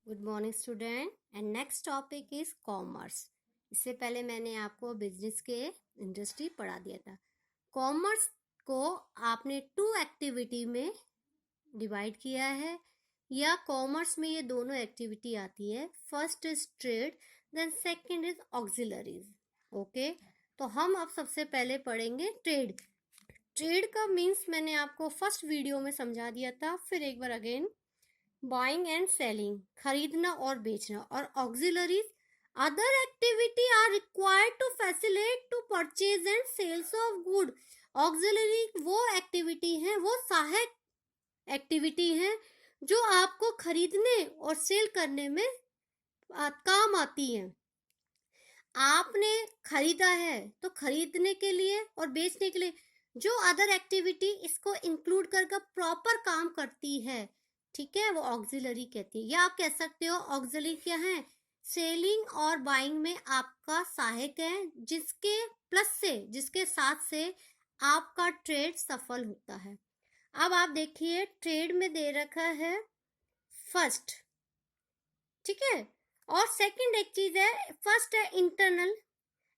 Good morning student and next topic is commerce. इससे पहले मैंने आपको बिजनेस के इंडस्ट्री पढ़ा दिया था। कॉमर्स को आपने टू एक्टिविटी में डिवाइड किया है, या कॉमर्स में ये दोनों एक्टिविटी आती है। First is trade, then second is auxiliaries. Okay, तो हम अब सबसे पहले पढ़ेंगे ट्रेड। ट्रेड का मीन्स मैंने आपको फर्स्ट वीडियो में समझा दिया था, फिर एक बार अगेन। बाइंग एंड सेलिंग, खरीदना और बेचना। और auxiliaries, other activity are required to facilitate to purchase and sales of good. Auxiliary वो एक्टिविटी है, वो सहायक एक्टिविटी है जो आपको खरीदने और सेल करने में काम आती है। आपने खरीदा है तो खरीदने के लिए और बेचने के लिए जो अदर एक्टिविटी इसको इंक्लूड करके प्रॉपर काम करती है, ठीक है, वो ऑक्सिलरी कहती है। या आप कह सकते हो ऑक्सिलरी क्या है, सेलिंग और बाइंग में आपका सहायक है, जिसके प्लस से, जिसके साथ से आपका ट्रेड सफल होता है। अब आप देखिए, ट्रेड में दे रखा है फर्स्ट, ठीक है, और सेकंड एक चीज है, फर्स्ट है इंटरनल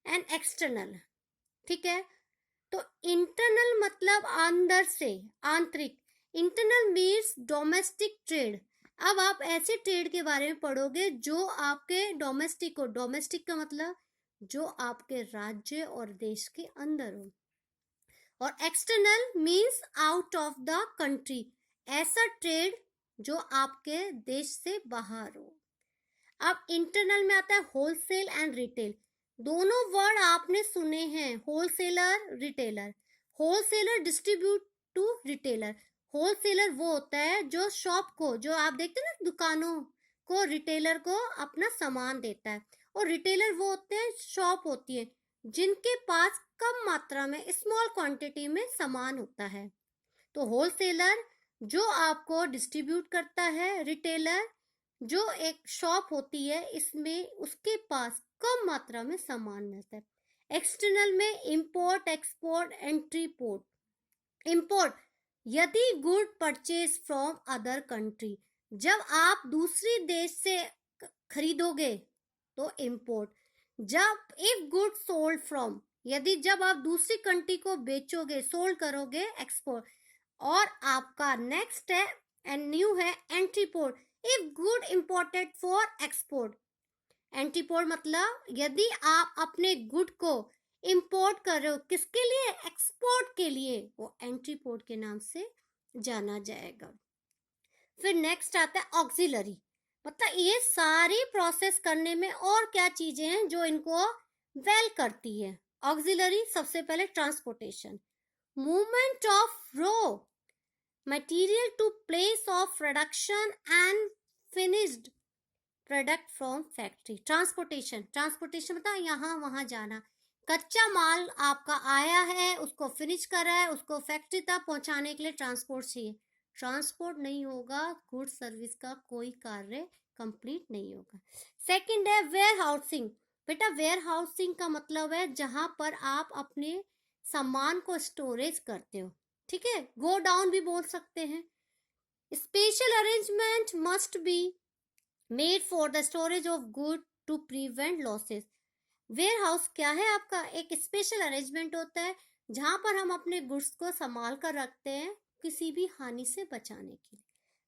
एंड एक्सटर्नल, ठीक है। तो इंटरनल मतलब अंदर से, आंतरिक। Internal means domestic trade. अब आप ऐसे ट्रेड के बारे में पढ़ोगे जो आपके डोमेस्टिक हो। डोमेस्टिक का मतलब जो आपके राज्य और देश के अंदर हो। और external means out of the country, ऐसा ट्रेड जो आपके देश से बाहर हो। अब इंटरनल में आता है होलसेल एंड रिटेल। दोनों वर्ड आपने सुने हैं, wholesaler, retailer. Wholesaler distribute to retailer. Wholesaler वो होता है जो शॉप को, जो आप देखते हैं ना दुकानों को, रिटेलर को अपना सामान देता है। और रिटेलर वो होते हैं, शॉप होती है जिनके पास कम मात्रा में, स्मॉल क्वांटिटी में सामान होता है। तो होलसेलर जो आपको डिस्ट्रीब्यूट करता है, रिटेलर जो एक शॉप होती है, इसमें उसके पास कम मात्रा में सामान मिलता है। एक्सटर्नल में import, export, entry port. Import, यदि good purchase from other country, जब आप दूसरी देश से खरीदोगे तो इंपोर्ट। जब इफ गुड सोल्ड फ्रॉम, यदि जब आप दूसरी कंट्री को बेचोगे, सोल्ड करोगे, एक्सपोर्ट। और आपका नेक्स्ट है एंड न्यू है entry port, if good imported for export. Entry port मतलब यदि आप अपने गुड को इंपोर्ट कर रहे हो, किसके लिए, एक्सपोर्ट के लिए, वो एंट्री पोर्ट के नाम से जाना जाएगा। फिर नेक्स्ट आता है ऑक्सिलरी, मतलब ये सारी प्रोसेस करने में और क्या चीजें हैं जो इनको वेल करती है। ऑक्सिलरी सबसे पहले transportation, movement of raw material to place of production and finished product from factory। Transportation, transportation मतलब यहाँ वहां जाना। कच्चा माल आपका आया है, उसको फिनिश कर रहा है, उसको फैक्ट्री तक पहुंचाने के लिए ट्रांसपोर्ट चाहिए। ट्रांसपोर्ट नहीं होगा, गुड सर्विस का कोई कार्य कंप्लीट नहीं होगा। सेकंड है वेयर हाउसिंग। बेटा वेयर हाउसिंग का मतलब है जहां पर आप अपने सामान को स्टोरेज करते हो, ठीक है, गो डाउन भी बोल सकते हैं। Special arrangement must be made for the storage of good to prevent losses. Warehouse क्या है आपका, एक स्पेशल अरेंजमेंट होता है जहां पर हम अपने गुड्स को संभाल कर रखते हैं किसी भी हानि से बचाने के लिए।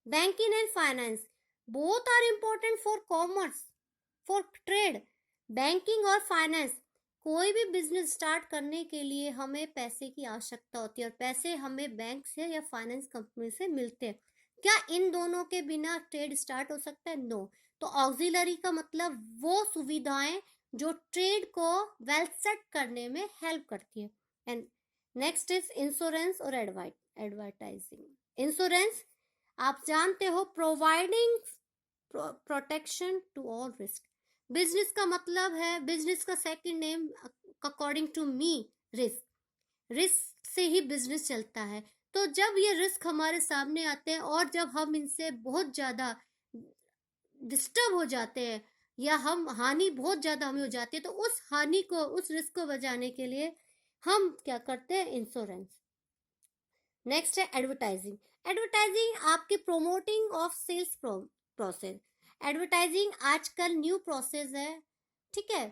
Banking and finance both are important for commerce, for trade. Banking और फाइनेंस, कोई भी बिजनेस स्टार्ट करने के लिए हमें पैसे की आवश्यकता होती है, और पैसे हमें बैंक से या फाइनेंस कंपनी से मिलते हैं। क्या इन दोनों के बिना ट्रेड स्टार्ट हो सकता है? नो। तो ऑक्सिलरी का मतलब वो सुविधाएं जो ट्रेड को वेल सेट करने में हेल्प करती है। एंड नेक्स्ट इज इंश्योरेंस और एडवर्टाइजिंग। इंश्योरेंस आप जानते हो, providing protection to all risk. Business का मतलब है, बिजनेस का second name according to me risk. Risk से ही बिजनेस चलता है। तो जब ये रिस्क हमारे सामने आते हैं और जब हम इनसे बहुत ज्यादा डिस्टर्ब हो जाते हैं, या हम हानि बहुत ज्यादा हमें हो जाती है, तो उस हानि को, उस रिस्क को बचाने के लिए हम क्या करते हैं, इंश्योरेंस। नेक्स्ट है एडवर्टाइजिंग। एडवर्टाइजिंग आपकी promoting of sales process. Advertising आजकल न्यू प्रोसेस है, ठीक है।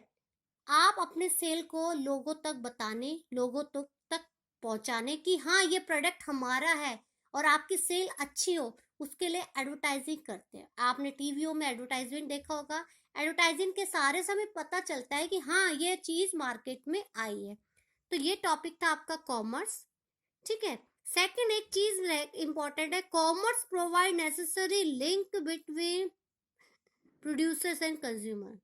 आप अपने सेल को लोगों तक बताने, लोगों तक पहुंचाने कि हाँ ये प्रोडक्ट हमारा है और आपकी सेल अच्छी हो, उसके लिए एडवर्टाइजिंग करते हैं। आपने टीवीओ में एडवर्टाइजमेंट देखा होगा। एडवर्टाइजिंग के सारे समय पता चलता है कि हाँ ये चीज मार्केट में आई है। तो ये टॉपिक था आपका कॉमर्स, ठीक है। सेकंड एक चीज इंपॉर्टेंट है, commerce provide necessary link between producers and consumer.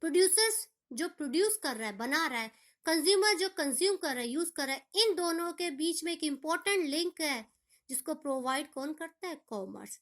Producers जो प्रोड्यूस कर रहा है, बना रहा है, कंज्यूमर जो कंज्यूम कर रहा है, यूज कर रहा है, इन दोनों के बीच में एक इंपॉर्टेंट लिंक है जिसको प्रोवाइड कौन करता है? कॉमर्स।